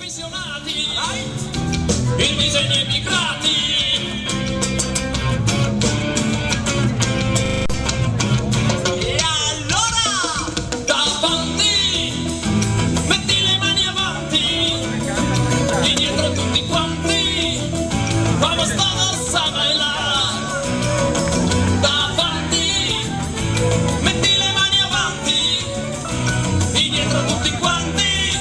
pensionati, il disegno emigrati. E allora, davanti, metti le mani avanti, e dietro tutti quanti, vamos todos a bailar. Davanti, metti le mani avanti, e dietro tutti quanti,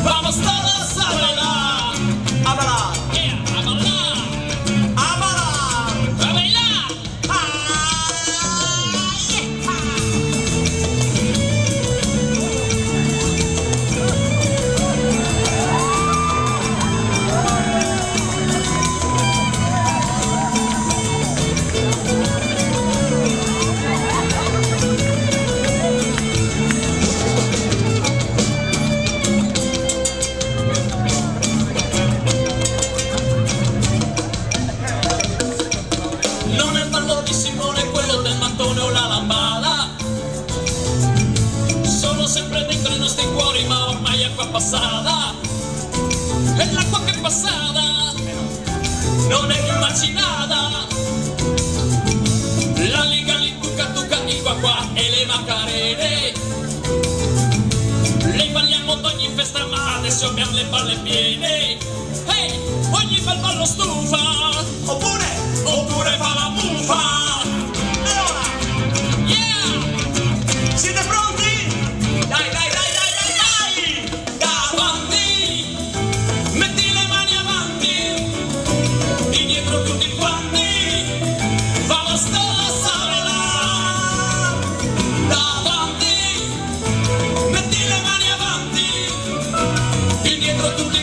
vamos todos a bailar, a bailar, yeah, a bailar, a bailar, a bailar, non è il ballo di Simone, quello del mattone o la lambada. Sono sempre dentro i nostri cuori, ma ormai è acqua passata. E l'acqua che è passata non è più macinata. La Liga, l'Ituca, Tuca, il qua e le Macarene. Le balliamo ad ogni festa, ma adesso abbiamo le palle piene. Hey, ogni bel ballo stufa, oppure fa la muffa. E ora, yeah! Siete pronti? Dai, dai, dai, dai, dai, dai! Davanti, metti le mani avanti, e dietro tutti quanti, vamos todos a bailar. Davanti, metti le mani avanti, e dietro tutti